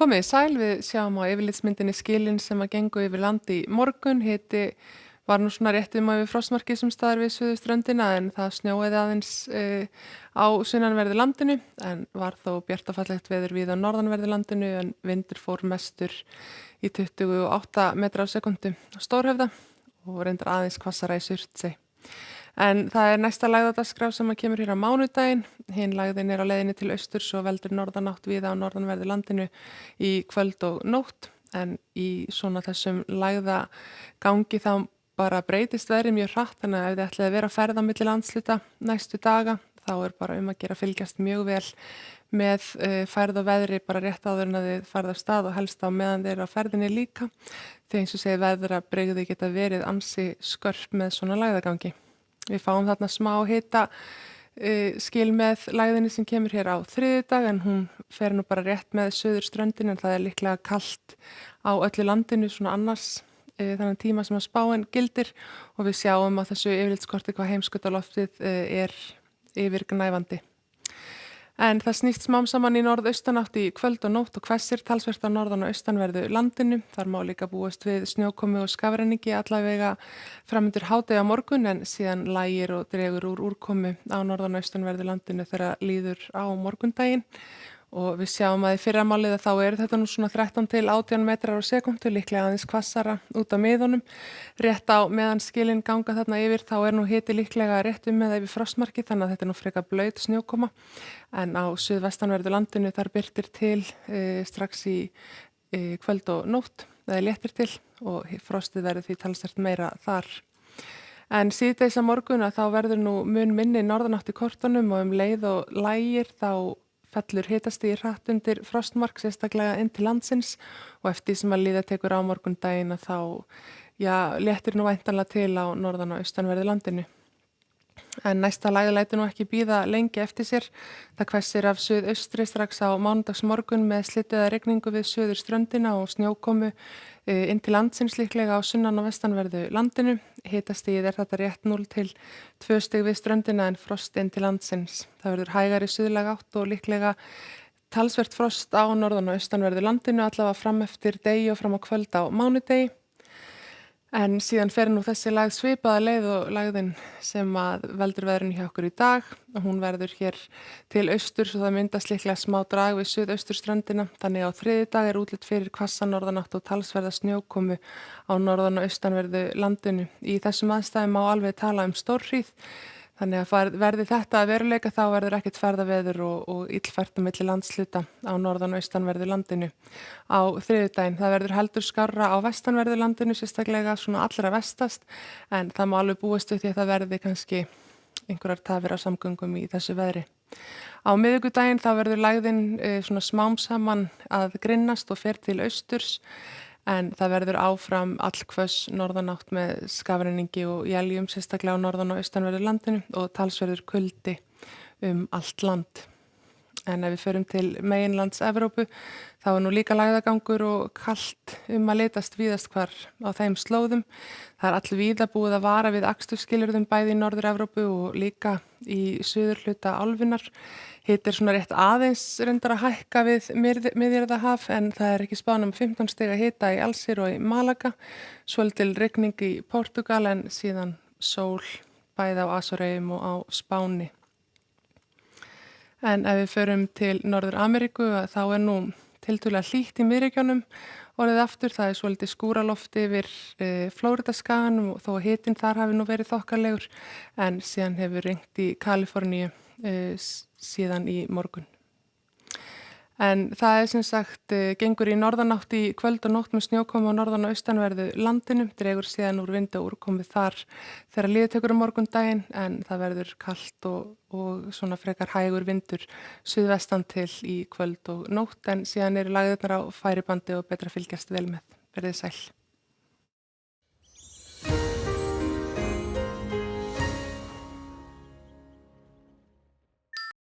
Komið þið sæl, við sjáum á yfirlitsmyndinni skilin sem að gengu yfir land í morgun. Hiti var nú svona rétt yfir frostmarkið sem staðar við suðurströndina en það snjóaði aðeins á sunnanverðu landinu en var þó bjart og fallegt veður víða á norðanverðu landinu en vindur fór mestur í 28 metra á sekundu á Stórhöfða og reyndar aðeins hvassara í Surtsey. En það næsta lægð á dagskrá sem að kemur hér á mánudaginn. Hin lægðin á leiðinni til austurs og veldur norðanátt víða á norðanverðu landinu í kvöld og nótt. En í svona þessum lægða gangi þá bara breytist veðrið mjög hratt. Þannig að ef þið ætlið að vera að ferða á milli landshluta næstu daga þá bara að gera að fylgjast mjög vel með færð og veðri bara rétt áður en að þið farið af stað og helst á meðan þið eru á ferðinni líka. Því eins og segir veðrabrigði geta verið ansi skörp með svona lægðagangi. Við fáum þarna smá hita skil með lægðinni sem kemur hér á þriðjudag en hún fer nú bara rétt með suðurströndin en það líklega kalt á öllu landinu svona annars þannig tíma sem að spáin gildir og við sjáum á þessu yfirlitskorti hvað heimskautaloftið yfirgnæfandi. En það snýst smám saman í norðaustanátt í kvöld og nótt og hvessir talsvert á norðan og austanverðu landinu. Þar má líka búast við snjókomu og skafrenningi allavega framundir hádegi á morgun en síðan lægir og dregur úr úrkomu á norðan og austanverðu landinu þegar líður á morgundaginn. Og við sjáum að í fyrramálið að þá þetta nú svona 13 til 18 metrar á sekundu, líklega aðeins hvassara út af miðunum. Rétt á meðan skilin ganga þarna yfir þá nú hiti líklega rétt með yfir frostmarki þannig að þetta nú frekar blaut snjókoma. En á suðvestanverðu landinu þar birtir til strax í kvöld og nótt, eða léttir til og frostið verður því talsvert meira þar. En síðdegis á morgun að þá verður nú mun minni norðanátt í kortunum og leið og lægir þá fellur hitastigi hratt undir frostmark sérstaklega inn til landsins og eftir sem að líða tekur á morgundaginn að þá léttir nú væntanlega til á norðan og austanverðu landinu. En næsta lægð lætur nú ekki bíða lengi eftir sér. Það hvessir af suðaustri strax á mánudagsmorgun með slyddu eða rigningu við suðurströndina og snjókomu inn til landsins líklega á sunnan og vestanverðu landinu. Hitastigið þetta rétt 0 til 2 stig við ströndina en frost inn til landsins. Það verður hægari suðlæg átt og líklega talsvert frost á norðan og austanverðu landinu allavega fram eftir degi og fram á kvöld á mánudegi. En síðan fer nú þessi lægð svipaða leið og lægðin sem að veldur veðrinu hjá okkur í dag. Hún verður hér til austurs og það myndast líklega smá drag við suðausturströndina. Þannig á þriðjudag útlit fyrir hvassa norðanátt og talsverða snjókomu á norðan og austanverðu landinu. Í þessum aðstæðum má alveg tala stórhríð. Þannig að verði þetta að veruleika þá verður ekkert ferðaveður og illfært á milli landshluta á norðan og austanverðu landinu. Á þriðjudaginn það verður heldur skárra á vestanverðu landinu, sérstaklega svona allra vestast, en það má alveg búast við því að það verði kannski einhverjar tafir á samgöngum í þessu veðri. Á miðvikudaginn þá verður lægðin svona smám saman að grynnast og fer til austurs. En það verður áfram allhvöss norðanátt með skafrenningi og éljum sérstaklega á norðan og austanverðu landinu og talsverður kuldi allt land. En ef við förum til meginlands Evrópu þá nú líka lægðagangur og kalt að litast víðast hvar á þeim slóðum. Það allvíða búið að vara við akstursskilyrðum bæði í Norður-Evrópu og líka í suðurhluta álfunnar. Hiti svona rétt aðeins reyndar að hækka við Miðjarðarhaf en það ekki spáð um 15 stiga hita í Alsír og í Malaga. Svolítil rigning í Portúgal en síðan sól bæði á Asoreyjum og á Spáni. En ef við förum til Norður-Ameríku þá nú tiltölulega hlýtt í miðríkjunum orðið aftur. Það svolítið skúraloft yfir Flóridaskaganum og þó að hitinn þar hafi nú verið þokkalegur en síðan hefur rignt í Kaliforníu síðan í morgun. En það sem sagt gengur í norðanátt í kvöld og nótt með snjókomu á norðan og austanverðu landinu. Dregur síðan úr vind og úrkomu þar þegar líður tekur morgundaginn en það verður kalt og svona frekar hægur vindur suðvestan til í kvöld og nótt en síðan lægðirnar á færibandi og betra fylgjast vel með. Verðið sæl.